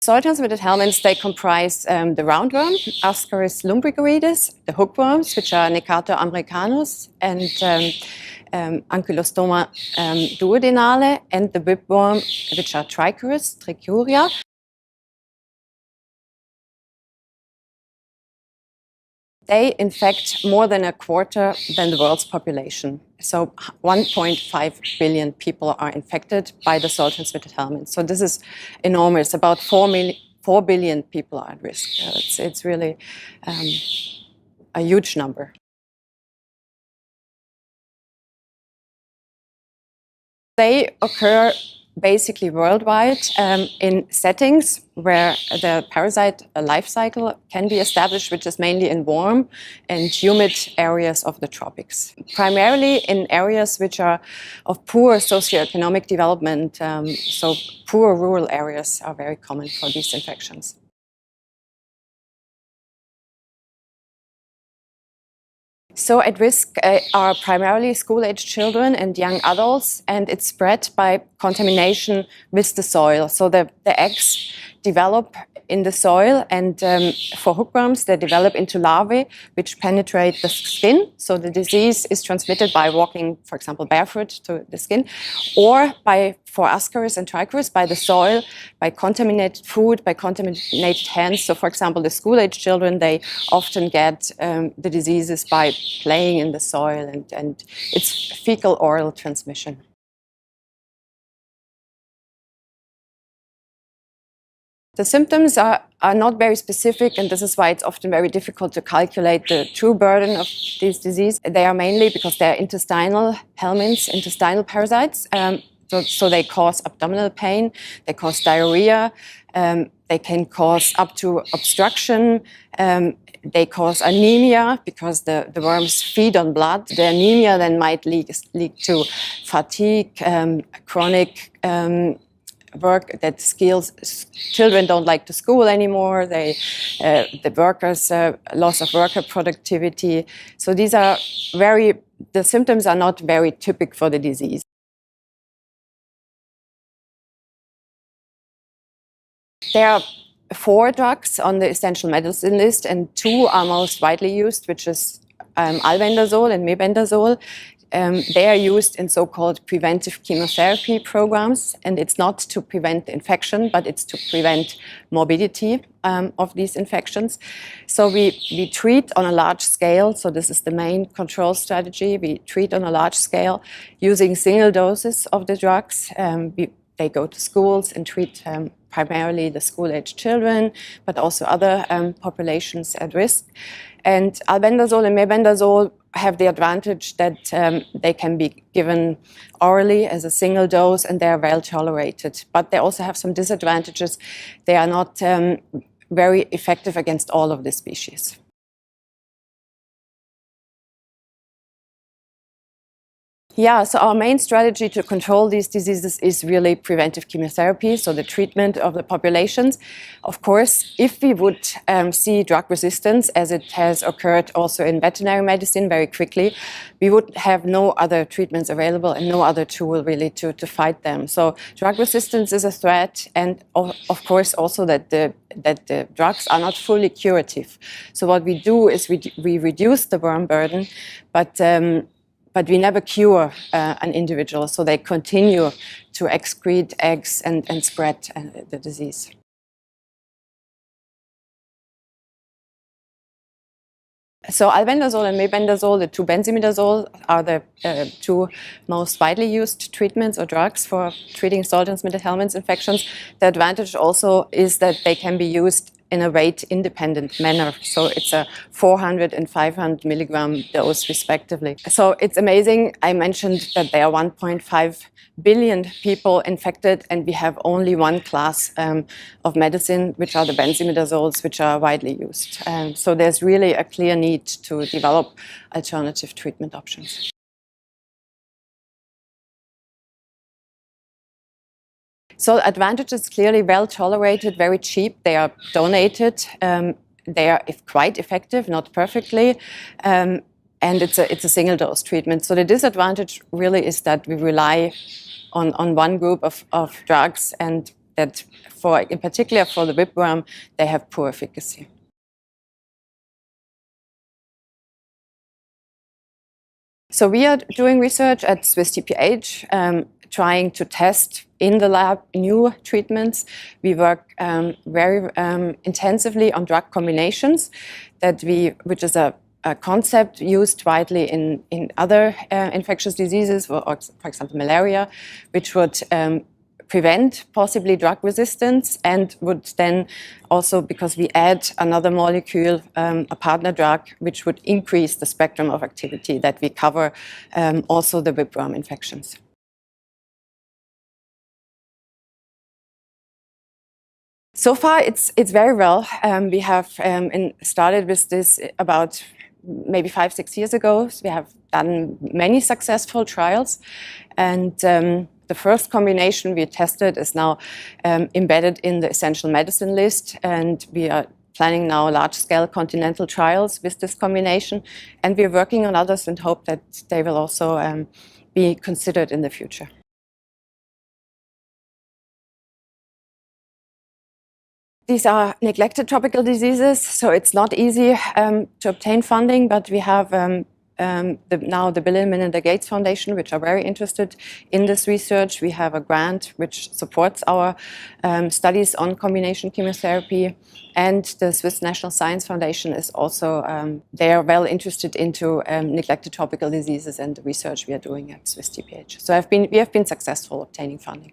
soil transmitted helminths, they comprise the roundworm, Ascaris lumbricoides, the hookworms, which are Necator americanus, and Ankylostoma duodenale, and the whipworm, which are Trichuris, Trichuria. They infect more than a quarter than the world's population. So 1.5 billion people are infected by the soil transmitted helminths. So this is enormous. About 4 billion people are at risk. It's really a huge number. They occur basically worldwide in settings where the parasite life cycle can be established, which is mainly in warm and humid areas of the tropics. Primarily in areas which are of poor socioeconomic development, so poor rural areas are very common for these infections. So at risk are primarily school-aged children and young adults, and it's spread by contamination with the soil. So the eggs develop in the soil, and for hookworms, they develop into larvae which penetrate the skin. So the disease is transmitted by walking, for example, barefoot to the skin, or for Ascaris and Trichuris, by the soil, by contaminated food, by contaminated hands. So for example, the school-aged children, they often get the diseases by playing in the soil, and it's fecal-oral transmission. The symptoms are not very specific, and this is why it's often very difficult to calculate the true burden of this disease. They are mainly because they're intestinal helminths, intestinal parasites. So they cause abdominal pain, they cause diarrhea, they can cause up to obstruction, they cause anemia because the worms feed on blood. The anemia then might lead to fatigue, chronic work that children don't like to school anymore. The workers loss of worker productivity. So the symptoms are not very typical for the disease. There are 4 drugs on the essential medicine list, and 2 are most widely used, which is albendazole and mebendazole. They are used in so-called preventive chemotherapy programs, and it's not to prevent infection, but it's to prevent morbidity of these infections. So we treat on a large scale, so this is the main control strategy. We treat on a large scale using single doses of the drugs. They go to schools and treat primarily the school-aged children, but also other populations at risk. And albendazole and mebendazole have the advantage that they can be given orally as a single dose, and they are well tolerated. But they also have some disadvantages. They are not very effective against all of the species. Yeah, so our main strategy to control these diseases is really preventive chemotherapy, so the treatment of the populations. Of course, if we would see drug resistance, as it has occurred also in veterinary medicine very quickly, we would have no other treatments available and no other tool really to fight them. So drug resistance is a threat, and of course also that the drugs are not fully curative. So what we do is we reduce the worm burden, but we never cure an individual, so they continue to excrete eggs and spread the disease. So albendazole and mebendazole, the 2 benzimidazole, are the 2 most widely used treatments or drugs for treating soil-transmitted helminth infections. The advantage also is that they can be used in a weight-independent manner. So it's a 400 and 500 milligram dose, respectively. So it's amazing. I mentioned that there are 1.5 billion people infected, and we have only one class of medicine, which are the benzimidazoles, which are widely used. So there's really a clear need to develop alternative treatment options. So advantage is clearly well tolerated, very cheap. They are donated. They are quite effective, not perfectly. And it's a single dose treatment. So the disadvantage really is that we rely on one group of drugs, and that in particular for the whipworm, they have poor efficacy. So we are doing research at Swiss TPH, trying to test in the lab new treatments. We work very intensively on drug combinations, which is a concept used widely in other infectious diseases, for example malaria, which would prevent possibly drug resistance, and would then also, because we add another molecule, a partner drug, which would increase the spectrum of activity that we cover, also the whipworm infections. So far, it's very well. We have started with this about maybe 5-6 years ago. So we have done many successful trials, and the first combination we tested is now embedded in the essential medicine list, and we are planning now large-scale continental trials with this combination, and we're working on others and hope that they will also be considered in the future. These are neglected tropical diseases, so it's not easy to obtain funding, but we have now the Bill and Melinda Gates Foundation, which are very interested in this research. We have a grant which supports our studies on combination chemotherapy, and the Swiss National Science Foundation is also, they are well interested into neglected tropical diseases and the research we are doing at Swiss TPH. So we have been successful obtaining funding.